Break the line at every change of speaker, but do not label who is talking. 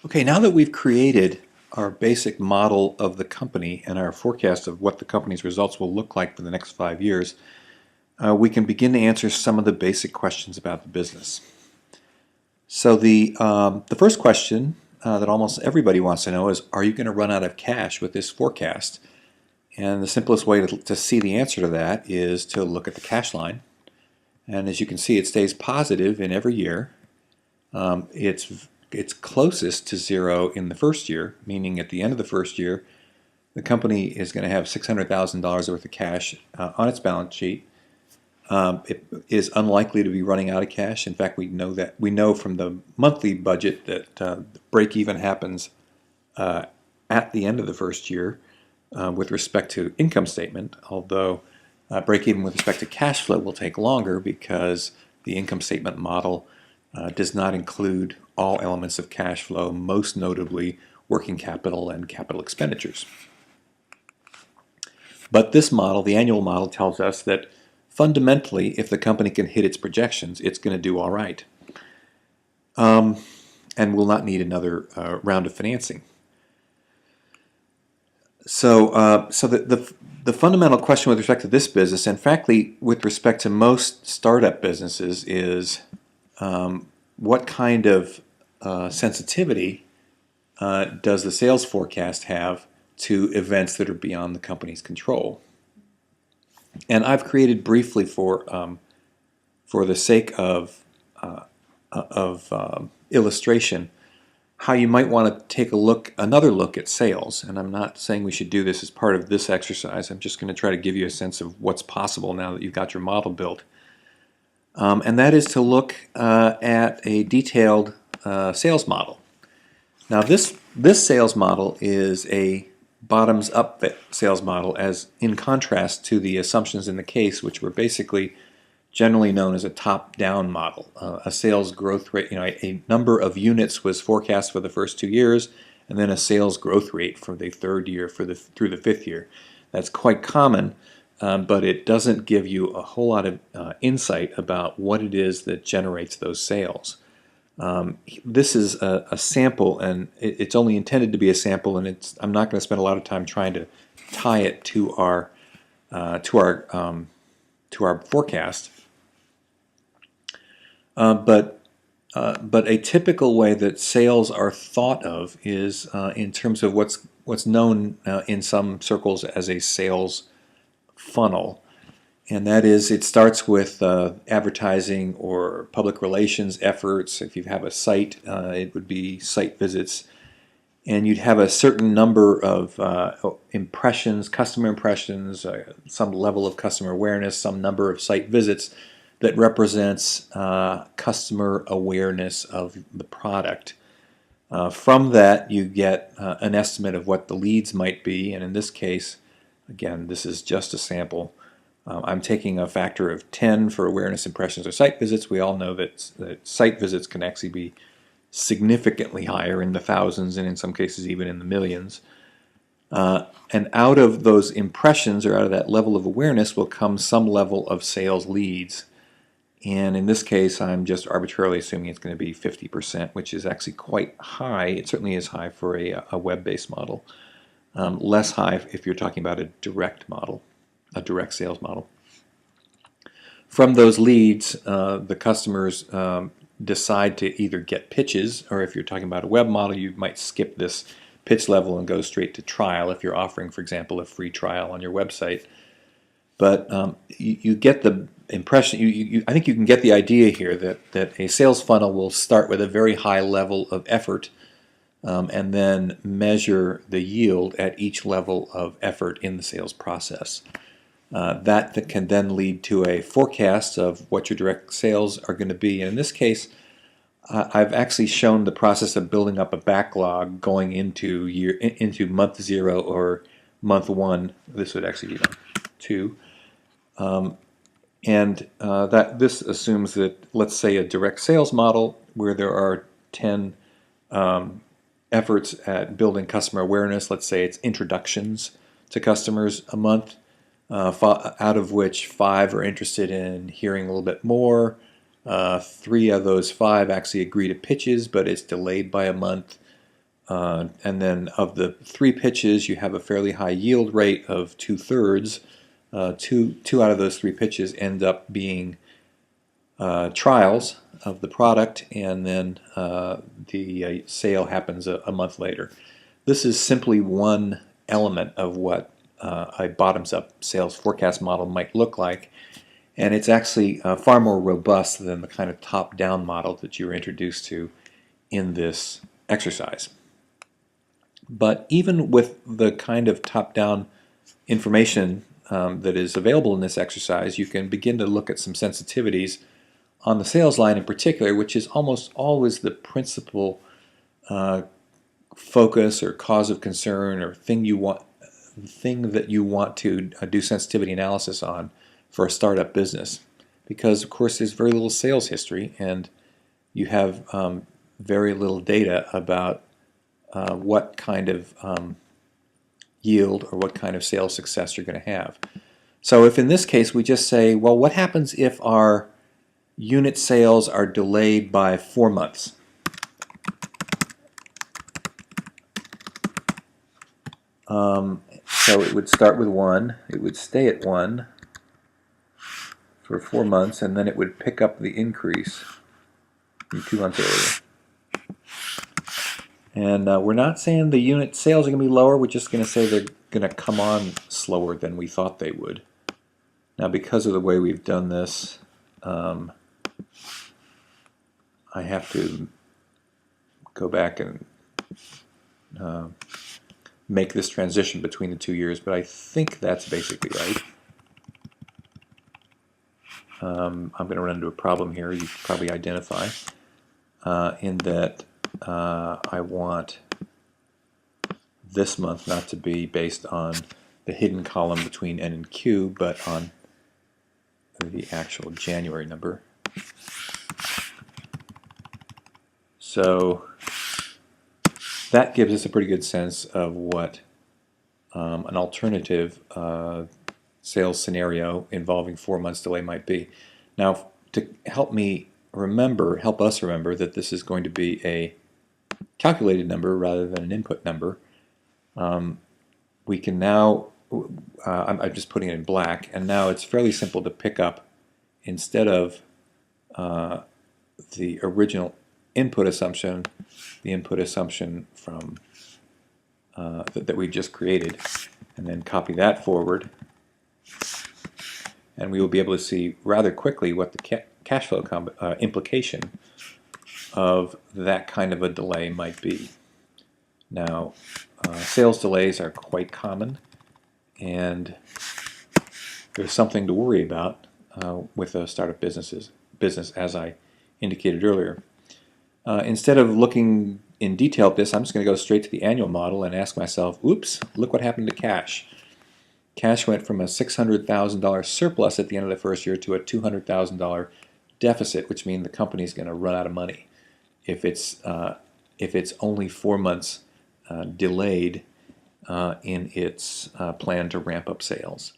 Okay, now that we've created our basic model of the company and our forecast of what the company's results will look like for the next 5 years, we can begin to answer some of the basic questions about the business. So the first question that almost everybody wants to know is, are you going to run out of cash with this forecast? And the simplest way to see the answer to that is to look at the cash line. And as you can see, it stays positive in every year. It's closest to zero in the first year, meaning at the end of the first year, the company is going to have $600,000 worth of cash on its balance sheet. It is unlikely to be running out of cash. In fact, we know from the monthly budget that the break-even happens at the end of the first year with respect to income statement, although break-even with respect to cash flow will take longer because the income statement model does not include all elements of cash flow, most notably working capital and capital expenditures. But this model, the annual model, tells us that fundamentally, if the company can hit its projections, it's going to do all right and will not need another round of financing. So the fundamental question with respect to this business, and frankly with respect to most startup businesses, is what kind of sensitivity does the sales forecast have to events that are beyond the company's control? And I've created briefly for the sake of illustration how you might want to take another look at sales. And I'm not saying we should do this as part of this exercise. I'm just going to try to give you a sense of what's possible now that you've got your model built. And that is to look at a detailed sales model. Now this sales model is a bottoms-up sales model, as in contrast to the assumptions in the case, which were basically generally known as a top-down model. A sales growth rate, a number of units was forecast for the first 2 years, and then a sales growth rate for the third year through the fifth year. That's quite common, but it doesn't give you a whole lot of insight about what it is that generates those sales. This is a sample, and it's only intended to be a sample, and I'm not going to spend a lot of time trying to tie it to our forecast. But a typical way that sales are thought of is in terms of what's known in some circles as a sales funnel. And that is, it starts with advertising or public relations efforts. If you have a site, it would be site visits. And you'd have a certain number of impressions, customer impressions, some level of customer awareness, some number of site visits that represents customer awareness of the product. From that, you get an estimate of what the leads might be. And in this case, again, this is just a sample. I'm taking a factor of 10 for awareness, impressions, or site visits. We all know that site visits can actually be significantly higher, in the thousands, and in some cases even in the millions. And out of those impressions, or out of that level of awareness, will come some level of sales leads. And in this case, I'm just arbitrarily assuming it's going to be 50%, which is actually quite high. It certainly is high for a web-based model. Less high if you're talking about a direct model, a direct sales model. From those leads, the customers decide to either get pitches, or if you're talking about a web model, you might skip this pitch level and go straight to trial if you're offering, for example, a free trial on your website. But you get the impression, I think you can get the idea here that a sales funnel will start with a very high level of effort and then measure the yield at each level of effort in the sales process. That can then lead to a forecast of what your direct sales are going to be. And in this case, I've actually shown the process of building up a backlog going into month 0 or month 1. This would actually be month 2. That this assumes that, let's say, a direct sales model where there are 10 efforts at building customer awareness. Let's say it's introductions to customers a month. Out of which 5 are interested in hearing a little bit more. 3 of those 5 actually agree to pitches, but it's delayed by a month. And then of the 3 pitches, you have a fairly high yield rate of 2/3. Two out of those 3 pitches end up being trials of the product, and then the sale happens a month later. This is simply one element of what a bottoms-up sales forecast model might look like, and it's actually far more robust than the kind of top-down model that you were introduced to in this exercise. But even with the kind of top-down information that is available in this exercise, you can begin to look at some sensitivities on the sales line in particular, which is almost always the principal focus or cause of concern or thing that you want to do sensitivity analysis on for a startup business, because of course there's very little sales history and you have very little data about what kind of yield or what kind of sales success you're going to have. So if in this case we just say, well, what happens if our unit sales are delayed by 4 months? So it would start with 1, it would stay at 1 for 4 months, and then it would pick up the increase 2 months earlier. And we're not saying the unit sales are going to be lower, we're just going to say they're going to come on slower than we thought they would. Now, because of the way we've done this, I have to go back and make this transition between the 2 years, but I think that's basically right. I'm going to run into a problem here, you probably identify, in that I want this month not to be based on the hidden column between N and Q, but on the actual January number. So that gives us a pretty good sense of what an alternative sales scenario involving 4 months delay might be. Now, to help us remember that this is going to be a calculated number rather than an input number, we can now, I'm just putting it in black, and now it's fairly simple to pick up, instead of the original input assumption, the input assumption from that we just created, and then copy that forward, and we will be able to see rather quickly what the cash flow implication of that kind of a delay might be. Now, sales delays are quite common, and there's something to worry about with a startup business, as I indicated earlier. Instead of looking in detail at this, I'm just going to go straight to the annual model and ask myself, oops, look what happened to cash. Cash went from a $600,000 surplus at the end of the first year to a $200,000 deficit, which means the company is going to run out of money if it's only 4 months delayed in its plan to ramp up sales.